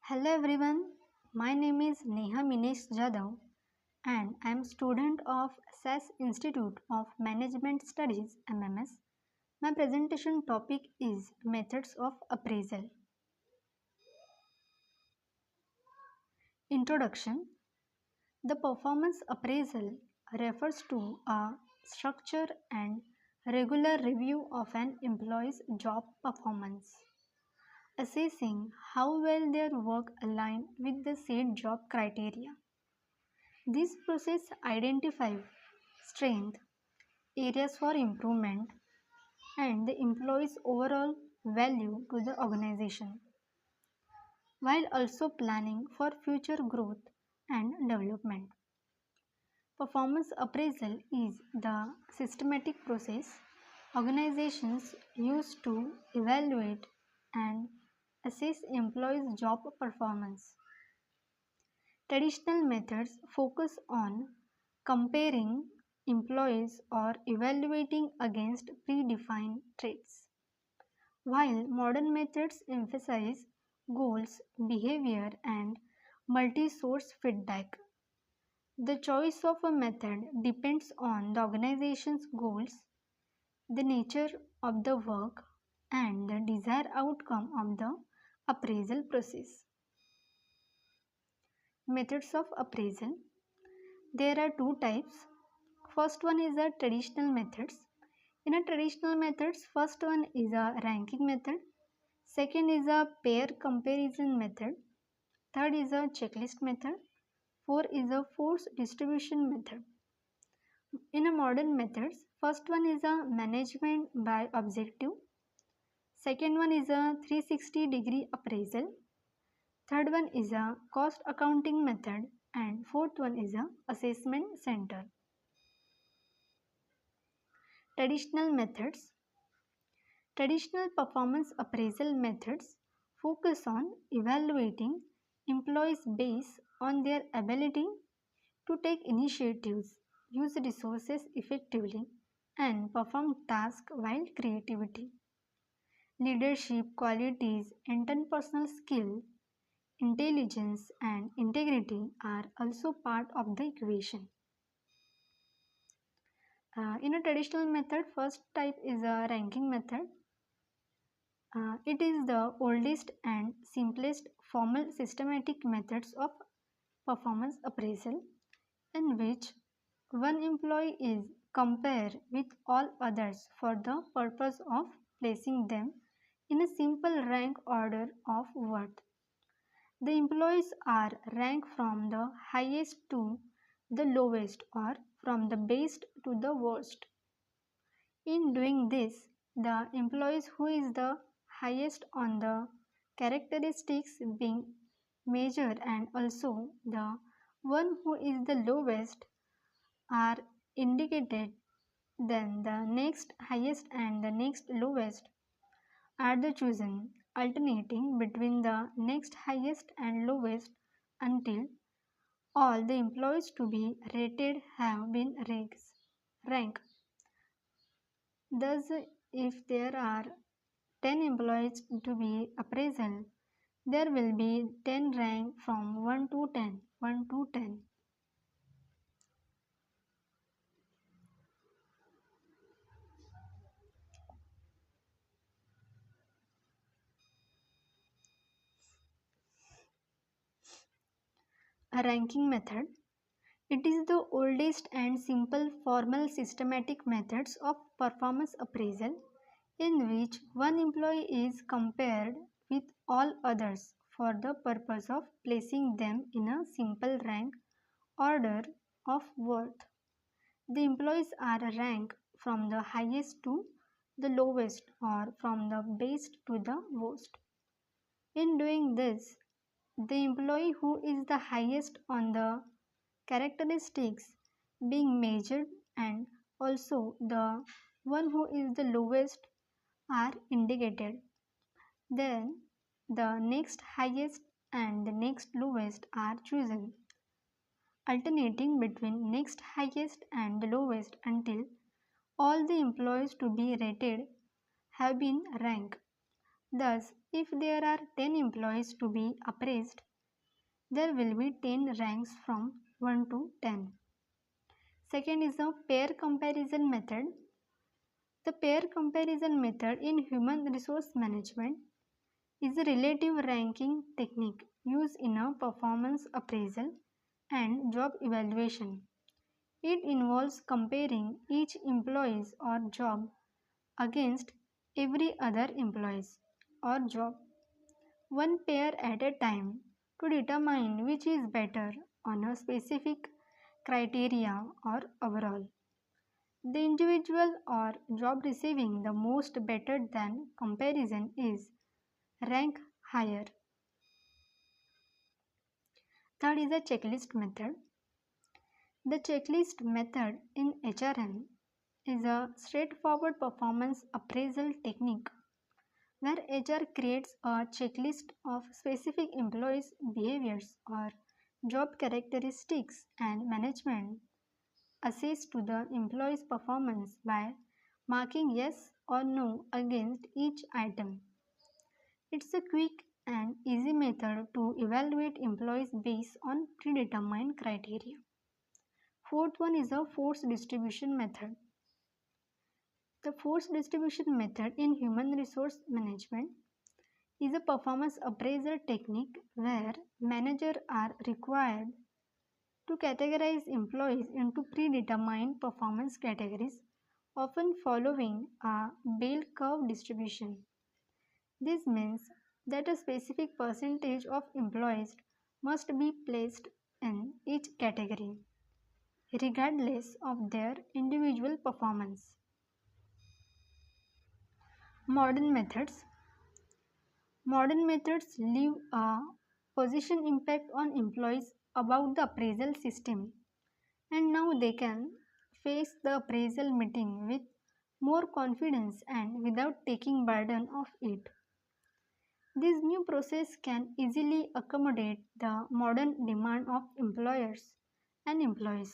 Hello everyone, my name is Neha Minesh Jadhav and I am student of SAS Institute of Management Studies MMS. My presentation topic is Methods of Appraisal. Introduction. The performance appraisal refers to a structure and regular review of an employee's job performance, assessing how well their work aligns with the said job criteria. This process identifies strength, areas for improvement, and the employee's overall value to the organization, while also planning for future growth and development. Performance appraisal is the systematic process organizations use to evaluate and assess employees' job performance. Traditional methods focus on comparing employees or evaluating against predefined traits, while modern methods emphasize goals, behavior, and multi source feedback. The choice of a method depends on the organization's goals, the nature of the work, and the desired outcome of the appraisal process. Methods of appraisal. There are two types. First one is a traditional methods. In a traditional methods, first one is a ranking method. Second is a pair comparison method. Third is a checklist method. Four is a force distribution method. In a modern methods, first one is a management by objective. Second one is a 360-degree appraisal. Third one is a cost accounting method. And fourth one is a assessment center. Traditional methods. Traditional performance appraisal methods focus on evaluating employees based on their ability to take initiatives, use resources effectively, and perform tasks while creativity, leadership qualities, interpersonal skill, intelligence, and integrity are also part of the equation. In a traditional method, first type is a ranking method. It is the oldest and simplest formal systematic methods of performance appraisal in which one employee is compared with all others for the purpose of placing them in a simple rank order of worth. The employees are ranked from the highest to the lowest or from the best to the worst. In doing this, the employees who is the highest on the characteristics being measured and also the one who is the lowest are indicated, then the next highest and the next lowest are the chosen, alternating between the next highest and lowest until all the employees to be rated have been ranked. Thus, if there are 10 employees to be appraisal, there will be 10 rank from 1 to 10, 1 to 10. A ranking method. It is the oldest and simple formal systematic methods of performance appraisal in which one employee is compared with all others for the purpose of placing them in a simple rank order of worth. The employees are ranked from the highest to the lowest or from the best to the worst. In doing this, the employee who is the highest on the characteristics being measured and also the one who is the lowest are indicated. Then the next highest and the next lowest are chosen, alternating between next highest and the lowest until all the employees to be rated have been ranked. Thus, If there are 10 employees to be appraised, there will be 10 ranks from 1 to 10. Second is the pair comparison method. The pair comparison method in human resource management is a relative ranking technique used in a performance appraisal and job evaluation. It involves comparing each employee's or job against every other employee's or job, one pair at a time, to determine which is better on a specific criteria or overall. The individual or job receiving the most better than comparison is rank higher. Third is the checklist method. The checklist method in HRM is a straightforward performance appraisal technique where HR creates a checklist of specific employees' behaviors or job characteristics, and management assess to the employee's performance by marking yes or no against each item. It's a quick and easy method to evaluate employees based on predetermined criteria. Fourth one is a force distribution method. The force distribution method in human resource management is a performance appraisal technique where managers are required to categorize employees into predetermined performance categories, often following a bell curve distribution. This means that a specific percentage of employees must be placed in each category, regardless of their individual performance. Modern methods. Modern methods leave a position impact on employees about the appraisal system, and now they can face the appraisal meeting with more confidence and without taking burden of it. This new process can easily accommodate the modern demand of employers and employees.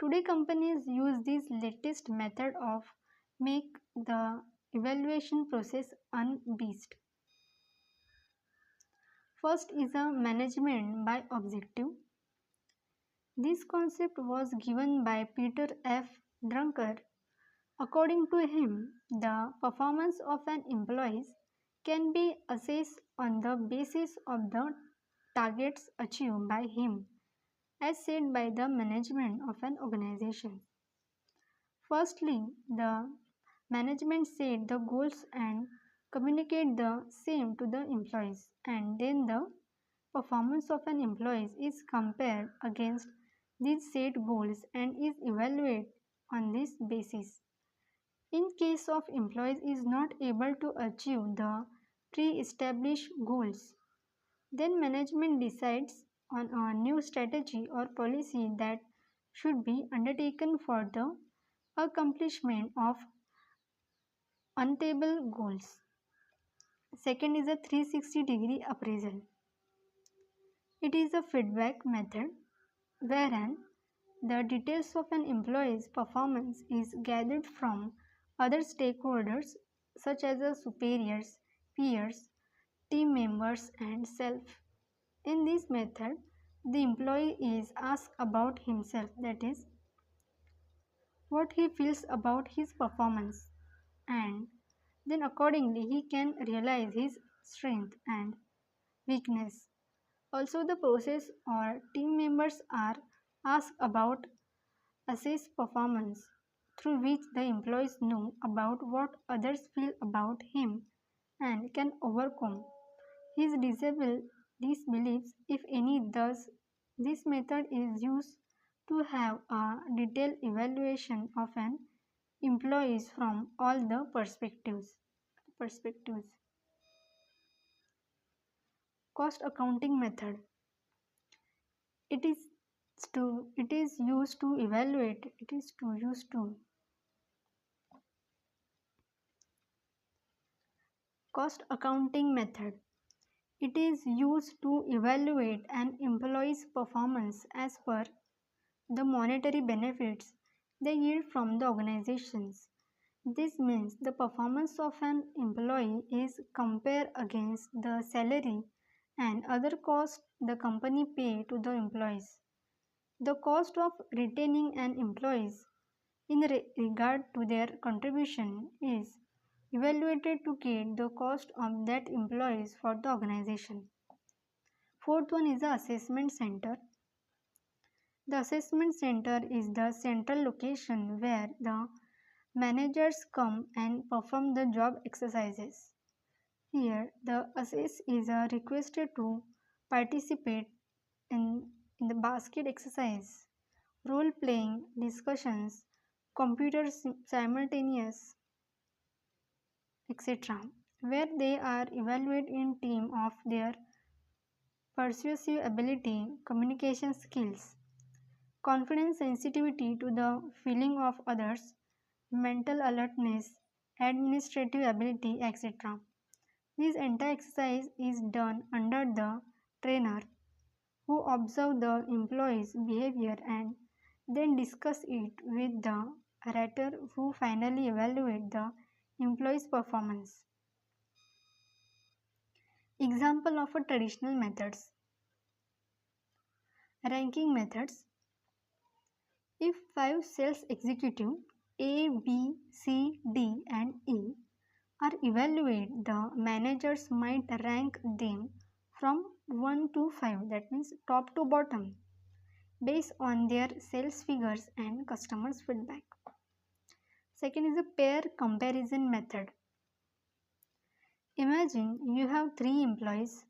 Today companies use this latest method of make the evaluation process unbiased. First is a management by objective. This concept was given by Peter F. Drucker. According to him, the performance of an employee can be assessed on the basis of the targets achieved by him as set by the management of an organization. Firstly, the management set the goals and communicate the same to the employees, and then the performance of an employee is compared against these set goals and is evaluated on this basis. In case of employees is not able to achieve the pre-established goals, then management decides on a new strategy or policy that should be undertaken for the accomplishment of unattainable goals. Second is a 360-degree appraisal. It is a feedback method wherein the details of an employee's performance is gathered from other stakeholders such as the superiors, peers, team members and self. In this method, the employee is asked about himself, that is, what he feels about his performance, and then accordingly he can realize his strength and weakness. Also, the process or team members are asked about assess performance, through which the employees know about what others feel about him and can overcome his disbeliefs if any. Thus, this method is used to have a detailed evaluation of an employees from all the perspectives. Cost accounting method. It is it is used to evaluate. It is to used to cost accounting method. It is used to evaluate an employee's performance as per the monetary benefits they yield from the organizations. This means the performance of an employee is compared against the salary and other costs the company pay to the employees. The cost of retaining an employee in regard to their contribution is evaluated to get the cost of that employees for the organization. Fourth one is the assessment center. The assessment center is the central location where the managers come and perform the job exercises. Here, the assess is requested to participate in the basket exercise, role playing, discussions, computer simultaneous, etc., where they are evaluated in team of their persuasive ability, communication skills, confidence, sensitivity to the feeling of others, mental alertness, administrative ability, etc. This entire exercise is done under the trainer who observe the employee's behavior and then discuss it with the rater who finally evaluate the employee's performance. Example of a traditional methods. Ranking methods. If 5 sales executive A, B, C, D and E are evaluated, the managers might rank them from 1 to 5, that means top to bottom, based on their sales figures and customers' feedback. Second is a pair comparison method. Imagine you have 3 employees,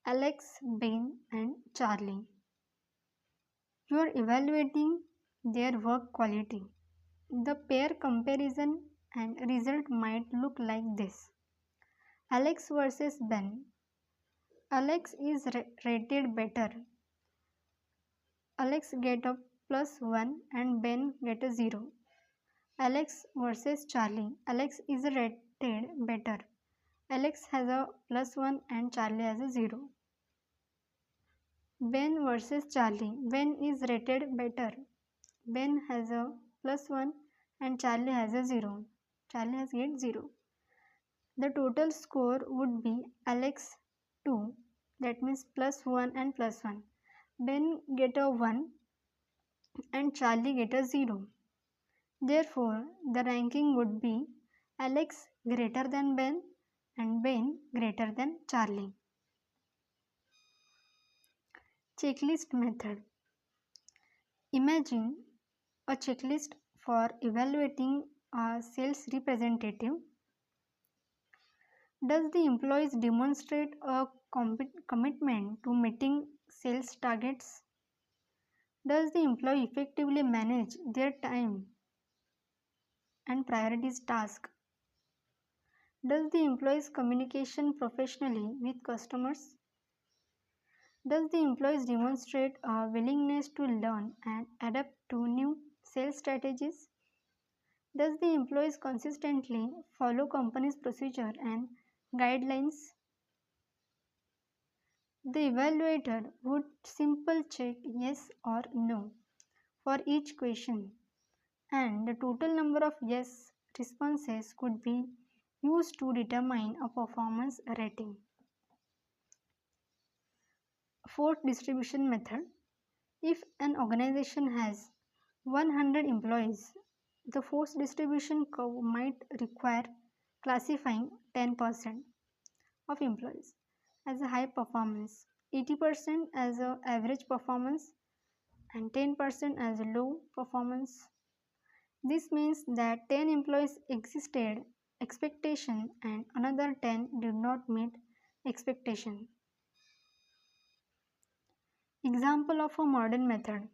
Alex, Ben and Charlie. You are evaluating their work quality. The pair comparison and result might look like this. Alex versus Ben. Alex is rated better. Alex get a +1 and Ben get a 0. Alex versus Charlie. Alex is rated better. Alex has a +1 and Charlie has a 0. Ben versus Charlie. Ben is rated better. Ben has a +1 and Charlie has a 0. Charlie has get 0. The total score would be Alex 2, that means +1 and +1. Ben get a 1 and Charlie get a 0. Therefore, the ranking would be Alex greater than Ben and Ben greater than Charlie. Checklist method. Imagine a checklist for evaluating a sales representative. Does the employees demonstrate a commitment to meeting sales targets? Does the employee effectively manage their time and priorities task? Does the employees communication professionally with customers? Does the employees demonstrate a willingness to learn and adapt to new sales strategies? Does the employees consistently follow company's procedure and guidelines? The evaluator would simply check yes or no for each question, and the total number of yes responses could be used to determine a performance rating. Fourth distribution method. If an organization has 100 employees, the force distribution curve might require classifying 10% of employees as a high performance, 80% as a average performance and 10% as a low performance. This means that 10 employees existed expectation and another 10 did not meet expectation. Example of a modern method.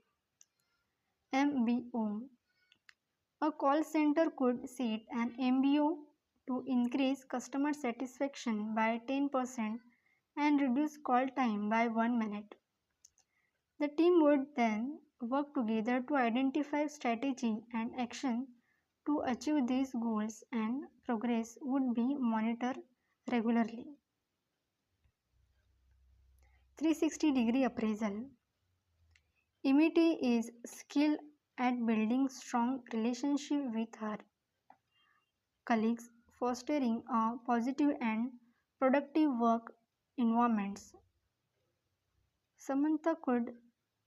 MBO. A call center could set an MBO to increase customer satisfaction by 10% and reduce call time by 1 minute. The team would then work together to identify strategy and action to achieve these goals, and progress would be monitored regularly. 360-degree appraisal. MET is skilled at building strong relationship with her colleagues, fostering a positive and productive work environments. Samantha could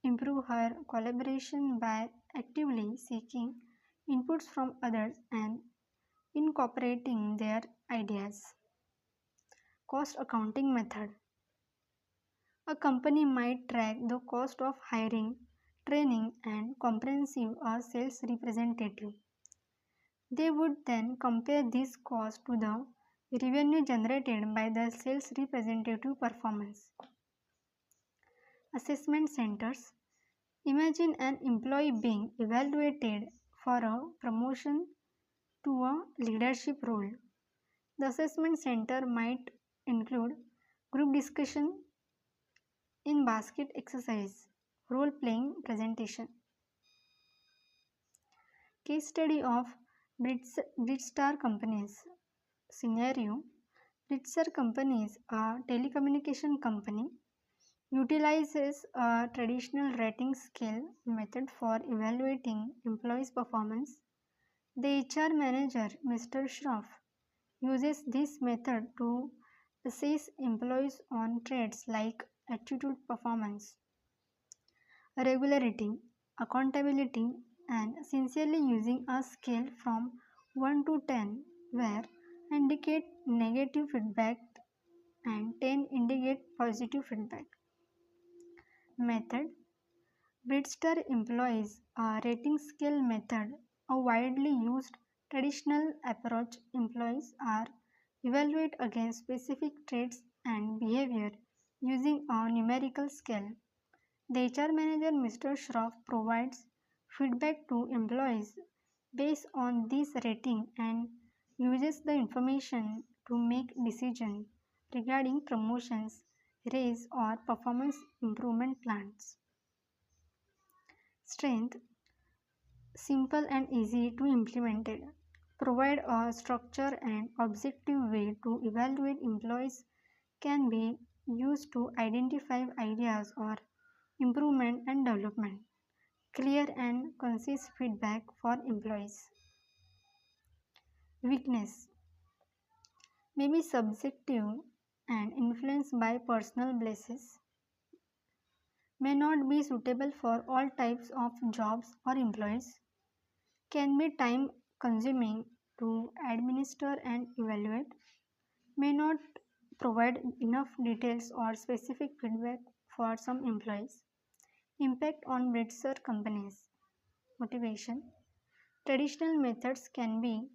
improve her collaboration by actively seeking inputs from others and incorporating their ideas. Cost accounting method. A company might track the cost of hiring, training, and comprehensive a sales representative. They would then compare this cost to the revenue generated by the sales representative performance. Assessment centers. Imagine an employee being evaluated for a promotion to a leadership role. The assessment center might include group discussion in basket exercise, role playing presentation. Case study of Britstar companies. Scenario: Britstar companies, a telecommunication company, utilizes a traditional rating scale method for evaluating employees' performance. The HR manager, Mr. Shroff, uses this method to assess employees on traits like attitude, performance, regularity, accountability, and sincerely, using a scale from 1 to 10 where indicate negative feedback and 10 indicate positive feedback. Method: Britstar employs a rating scale method, a widely used traditional approach. Employees are evaluated against specific traits and behavior using a numerical scale. The HR manager, Mr. Shroff, provides feedback to employees based on this rating and uses the information to make decisions regarding promotions, raise, or performance improvement plans. Strength: simple and easy to implement it. Provide a structure and objective way to evaluate employees, can be used to identify ideas or improvement and development. Clear and concise feedback for employees. Weakness: may be subjective and influenced by personal biases. May not be suitable for all types of jobs or employees. Can be time consuming to administer and evaluate. May not provide enough details or specific feedback for some employees. Impact on Britstar companies. Motivation: traditional methods can be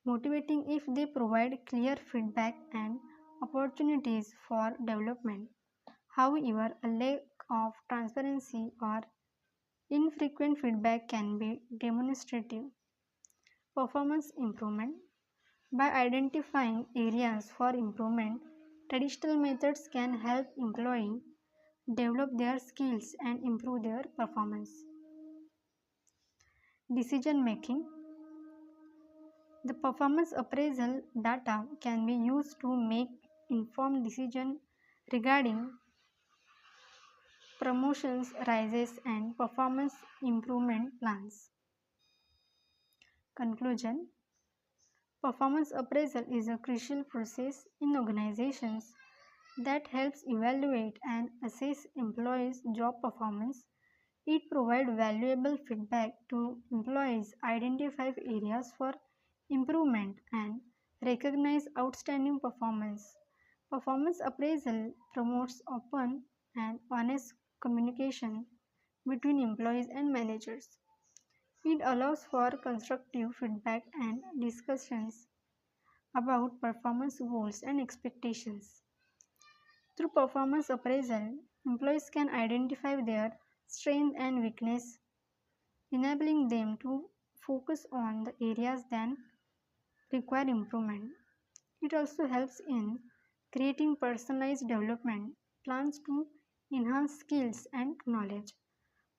motivating if they provide clear feedback and opportunities for development. However, a lack of transparency or infrequent feedback can be demonstrative. Performance improvement: by identifying areas for improvement, traditional methods can help employees develop their skills and improve their performance. Decision making: the performance appraisal data can be used to make informed decisions regarding promotions, rises, and performance improvement plans. Conclusion: performance appraisal is a crucial process in organizations that helps evaluate and assess employees' job performance. It provides valuable feedback to employees, identify areas for improvement, and recognize outstanding performance. Performance appraisal promotes open and honest communication between employees and managers. It allows for constructive feedback and discussions about performance goals and expectations. Through performance appraisal, employees can identify their strengths and weaknesses, enabling them to focus on the areas that require improvement. It also helps in creating personalized development plans to enhance skills and knowledge.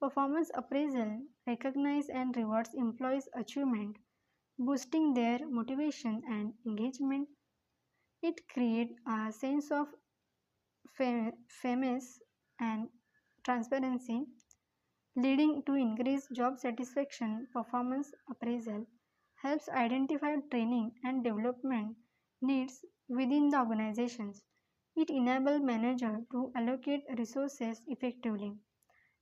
Performance appraisal recognizes and rewards employees' achievement, boosting their motivation and engagement. It creates a sense of fairness and transparency, leading to increased job satisfaction. Performance appraisal helps identify training and development needs within the organizations. It enables managers to allocate resources effectively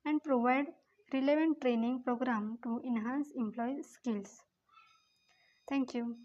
and provide relevant training program to enhance employee skills. Thank you.